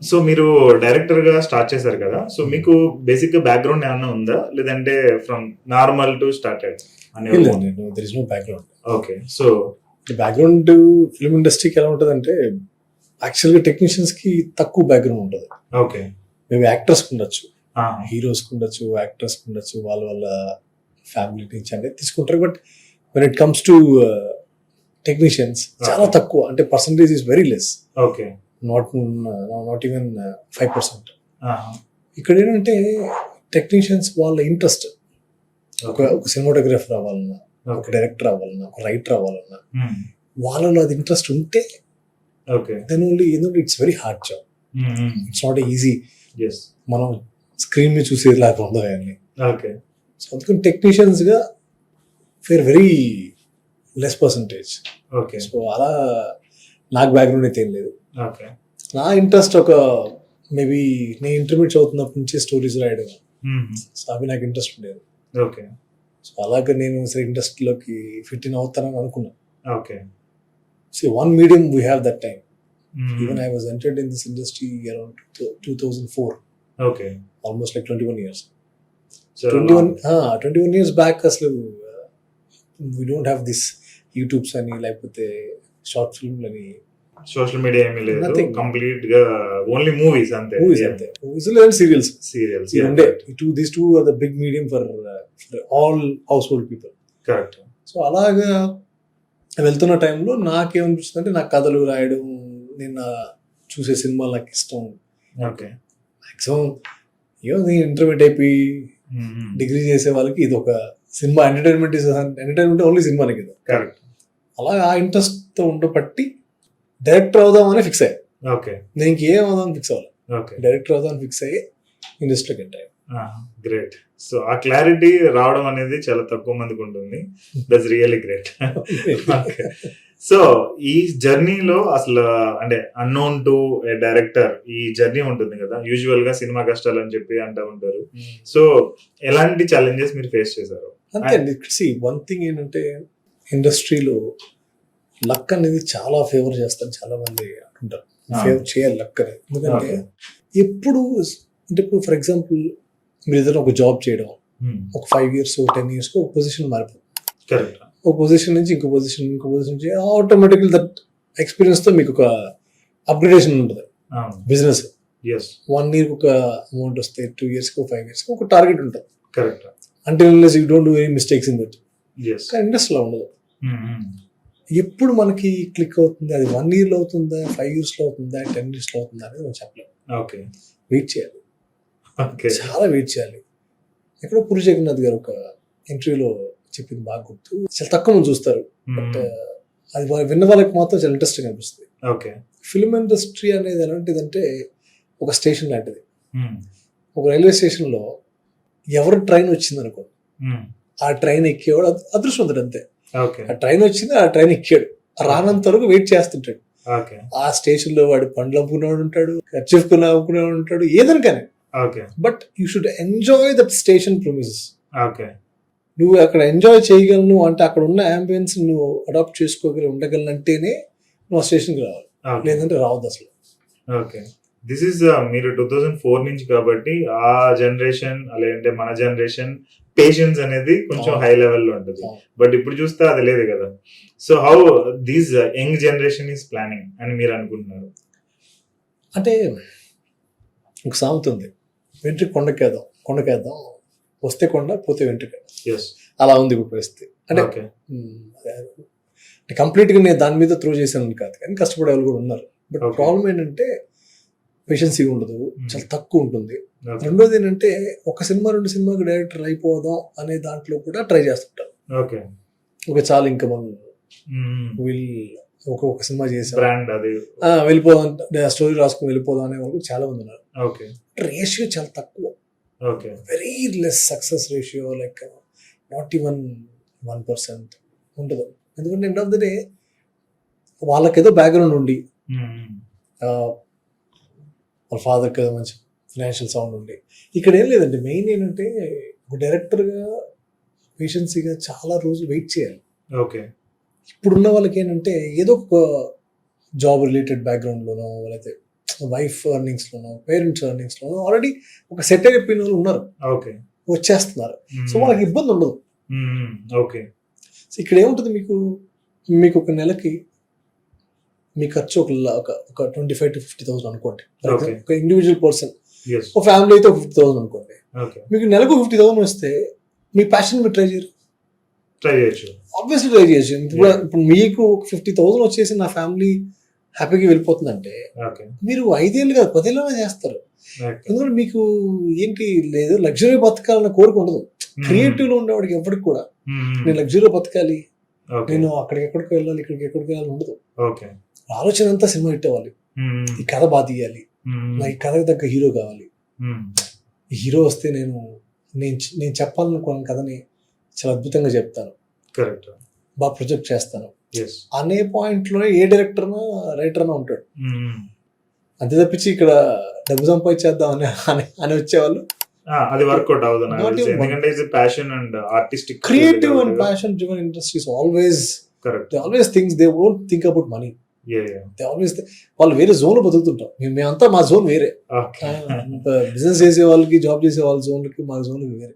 So మీరు director గా start చేశారు కదా, సో మీకు బేసిక్ గా బ్యాక్గ్రౌండ్ ఏమైనా ఉందా, లేదంటే ఫ్రమ్ నార్మల్ టు స్టార్టెడ్ అనే? There is no background. Okay. So background film ఇండస్ట్రీకి ఎలా ఉంటుంది అంటే, యాక్చువల్గా టెక్నీషియన్స్ కి తక్కువ బ్యాక్గ్రౌండ్ ఉంటుంది. ఓకే. మేబీ యాక్టర్స్ ఉండొచ్చు, హీరోస్ ఉండొచ్చు, యాక్టర్స్ ఉండొచ్చు, వాళ్ళ ఫ్యామిలీ నుంచి అనేది తీసుకుంటారు. But when it comes to technicians చాలా తక్కువ, అంటే percentage is very less. Okay. Not even 5%. ఇక్కడ ఏంటంటే టెక్నీషియన్స్ వాళ్ళ ఇంట్రెస్ట్, ఒక సినిమాటోగ్రఫర్ అవ్వాలన్నా, ఒక డైరెక్టర్ అవ్వాలన్నా, ఒక రైటర్ అవ్వాలన్నా, వాళ్ళలో అది ఇంట్రెస్ట్ ఉంటే then only it's very hard job. It's not easy. మనం స్క్రీన్ మీద చూసేలాగా ఉండదు అవన్నీ. సో అందుకని టెక్నీషియన్స్ గా fair very less percentage. So అలా నాకు బ్యాక్గ్రౌండ్ అయితే ఏం లేదు. నా ఇంట్రెస్ట్ ఒక మేబీ నేను ఇంటర్మీడియట్ చదువుతున్నప్పటి నుంచి స్టోరీస్ రాయడం, సో అవి నాకు ఇంట్రెస్ట్ ఉండేది. సో అలాగే నేను సరే ఇండస్ట్రీలోకి ఫిట్ ఇన్ అవుతానని అనుకున్నాను. See, one medium we have that time. Even I was entered in this industry around 2004. Almost like 21 years. So 21 years back, we don't have this YouTubes ani like short film ani social media emi ledu, complete ga only movies ante. Movies and serials. These two are the big medium for all household people. Correct. So అలాగా వెళ్తున్న టైంలో నాకేమనిపిస్తుంది అంటే, నాకు కథలు రాయడం, నేను చూసే సినిమాలు నాకు ఇష్టం. మ్యాక్సిమం ఇంటర్మీడియట్ అయిపోయి డిగ్రీ చేసే వాళ్ళకి ఇది ఒక సినిమా ఎంటర్టైన్మెంట్ ఓన్లీ సినిమానే కదా. అలా ఆ ఇంట్రెస్ట్ తో ఉండబట్టి డైరెక్టర్ అవుదామని ఫిక్స్ అయ్యా. నేను ఇంకేం అవుదామని ఫిక్స్ అవ్వాలి, డైరెక్టర్ అవుదామని ఫిక్స్ అయ్యి ఇండస్ట్రీకి ఎంటర్ అయ్యా. గ్రేట్. సో ఆ క్లారిటీ రావడం అనేది చాలా తక్కువ మందికి ఉంటుంది. That's really great. సో ఈ జర్నీలో అసలు అంటే అన్నోన్ టు ఏ డైరెక్టర్ ఈ జర్నీ ఉంటుంది కదా, యూజువల్ గా సినిమా కష్టాలు అని చెప్పి అంటూ ఉంటారు. సో ఎలాంటి ఛాలెంజెస్ మీరు ఫేస్ చేశారు? అంతే. వన్ థింగ్ ఏంటంటే, ఇండస్ట్రీలో లక్ అనేది చాలా ఫేవర్ చేస్తారు చాలా మంది అంటుంటారు. ఫేవర్ చేయాలి లక్ అనేది. ఎందుకంటే ఎప్పుడు అంటే, ఇప్పుడు ఫర్ ఎగ్జాంపుల్ మీరు ఏదైనా ఒక జాబ్ చేయడం, ఒక 5 years 10 years ఒక పొజిషన్ మారిపోతుంది. ఒక పొజిషన్ నుంచి ఇంకో పొజిషన్ నుంచి ఆటోమేటిక్లీ దట్ ఎక్స్పీరియన్స్ తో మీకు ఒక అప్గ్రేడేషన్ ఉంటుంది. బిజినెస్ 1 year ఒక అమౌంట్ వస్తే, 2 years 5 years ఒక టార్గెట్ ఉంటుంది. అంటే you don't do any mistakes in that. ఇండస్ట్రీలో ఉండదు. ఎప్పుడు మనకి క్లిక్ అవుతుంది, అది 1 year లో అవుతుందా, 5 years లో అవుతుందా, 10 years లో అవుతుందా అనేది మనం చెప్పలేము. వెయిట్ చేయాలి, చాలా వెయిట్ చేయాలి. ఎక్కడో పూరి జగన్నాథ్ గారు ఒక ఇంటర్వ్యూలో చెప్పింది బాగా గుర్తు. చాలా తక్కువ మంది చూస్తారు, బట్ అది విన్న వాళ్ళకి మాత్రం చాలా ఇంట్రెస్టింగ్ అనిపిస్తుంది. ఫిల్మ్ ఇండస్ట్రీ అనేది ఎలాంటిదంటే ఒక స్టేషన్ లాంటిది. ఒక రైల్వే స్టేషన్ లో ఎవరు ట్రైన్ వచ్చింది అనుకో, ఆ ట్రైన్ ఎక్కేవాడు అదృష్టవంతుడు అంతే. ఆ ట్రైన్ వచ్చింది, ఆ ట్రైన్ ఎక్కాడు, రానంత వరకు వెయిట్ చేస్తుంటాడు. ఆ స్టేషన్ లో వాడు పండ్లు అమ్ముకునేవాడు ఉంటాడు, ఖర్చు అమ్ముకునేవాడు ఉంటాడు, ఏదని కానీ. But you should enjoy that station premises. నువ్వు అక్కడ ఎంజాయ్ చేయగలను అంటే, అక్కడ ఉన్న అంబియన్స్ నువ్వు అడాప్ట్ చేసుకోగలి ఉండగలను అంటేనే నువ్వు ఆ స్టేషన్కి రావాలి, లేదంటే రావద్దు అసలు. దిస్ ఈస్ మీరు 2004 నుంచి కాబట్టి ఆ జనరేషన్ అలాంటే మన జనరేషన్ పేషెన్స్ అనేది కొంచెం హై లెవెల్లో ఉంటుంది. బట్ ఇప్పుడు చూస్తే అది లేదు కదా. So how this young generation is planning అని మీరు అనుకుంటున్నారు? అంటే ఒక సామెత ఉంది, వెంట్రుక కొండకేద్దాం వస్తే కొండ పోతే వెంట్రుక. అలా ఉంది ఇప్పుడు పరిస్థితి. అంటే కంప్లీట్ గా నేను దాని మీద త్రో చేశాను కాదు, కానీ కష్టపడే వాళ్ళు కూడా ఉన్నారు. బట్ ప్రాబ్లం ఏంటంటే పేషెన్సీ ఉండదు, చాలా తక్కువ ఉంటుంది. రెండోది ఏంటంటే, ఒక సినిమా 2 సినిమాకి డైరెక్టర్ అయిపోదాం అనే దాంట్లో కూడా ట్రై చేస్తుంటారు. చాలా ఇంకా మనం ఒక సినిమా చేసాం వెళ్ళిపోదాం, స్టోరీ రాసుకుని వెళ్ళిపోదాం అనే వాళ్ళు చాలా మంది ఉన్నారు. రేషియో చాలా తక్కువ, very less success ratio, like not even 1% ఉండదు. ఎందుకంటే ఎండ్ ఆఫ్ ద డే వాళ్ళకేదో బ్యాక్గ్రౌండ్ ఉండి, వాళ్ళ ఫాదర్కి ఏదో మంచి ఫైనాన్షియల్ సౌండ్ ఉండి, ఇక్కడ ఏం లేదండి. మెయిన్ ఏంటంటే, ఒక డైరెక్టర్గా పేషెన్సీగా చాలా రోజులు వెయిట్ చేయాలి. ఇప్పుడున్న వాళ్ళకి ఏంటంటే, ఏదో ఒక జాబ్ రిలేటెడ్ బ్యాక్గ్రౌండ్లోనో, లేకపోతే వైఫ్ ఎర్నింగ్స్ లోనో పేరెంట్స్ ఎర్నింగ్స్ లోనో ఆల్రెడీ ఒక సెట్ అయిపోయిన వాళ్ళు ఉన్నారు, ఓకే. వచ్చేస్తున్నారు. సో వాళ్ళకి ఇబ్బంది ఉండదు. ఓకే. సో ఇక్కడ ఏముంటుంది, మీకు ఒక నెలకి మీ ఖర్చు ఒక 25,000 to 50,000 అనుకోండి. Okay. ఒక ఇండివిజువల్ పర్సన్, ఎస్. ఒక ఫ్యామిలీ అయితే 50,000 అనుకోండి. ఓకే. మీకు నెలకు 50,000 వస్తే మీ ప్యాషన్ మీరు ట్రై చేయరు, ట్రై చేయొచ్చు. ఆబ్వియస్లీ ట్రై చేయొచ్చు. ఇప్పుడు మీకు 50,000 వచ్చేసి నా ఫ్యామిలీ హ్యాపీగా వెళ్ళిపోతుందంటే ఓకే. మీరు 5 ఏళ్ళు కాదు 10 ఏళ్ళనే చేస్తారు. ఓకే. ఎందుకంటే మీకు ఏంటి లేదు, లగ్జరీ బతకాలన్న కోరిక ఉండదు. క్రియేటివ్ లో ఉండేవాడికి ఎవరికి కూడా నేను లగ్జరీలో బతకాలి, ఓకే. నేను అక్కడికి ఎక్కడికి వెళ్ళాలి, ఇక్కడికి ఎక్కడికి వెళ్ళాలి ఉండదు. ఓకే. ఆలోచన అంతా సినిమా హిట్ అవ్వాలి, ఈ కథ బాగా తీయాలి, నా ఈ కథకు తగ్గ హీరో కావాలి, ఈ హీరో వస్తే నేను చెప్పాలనుకున్న కథని చాలా అద్భుతంగా చెప్తాను, కరెక్ట్. బాగా ప్రొజెక్ట్ చేస్తాను ఎస్. అనే పాయింట్ లో ఏ డైరెక్టర్ రైటర్ ఉంటాడు. అంతే తప్పించి ఇక్కడ డబ్బు సంపాదించేద్దాం అని వచ్చేవాళ్ళు అది వర్కౌట్ అవ్వదు నాకు Not తెలిసి. even ఎందుకంటే ఇది passion and artistic creative and passion driven industries always correct. They always thinks they won't think about money. Yeah. They always వాళ్ళు వేరే జోన్ లో బతుకుతుంటాం, మేమంతా మా జోన్ వేరే. ఓకే. బిజినెస్ చేసే వాళ్ళకి, జాబ్ చేసే వాళ్ళ జోన్లకి మా జోన్లకి వేరే.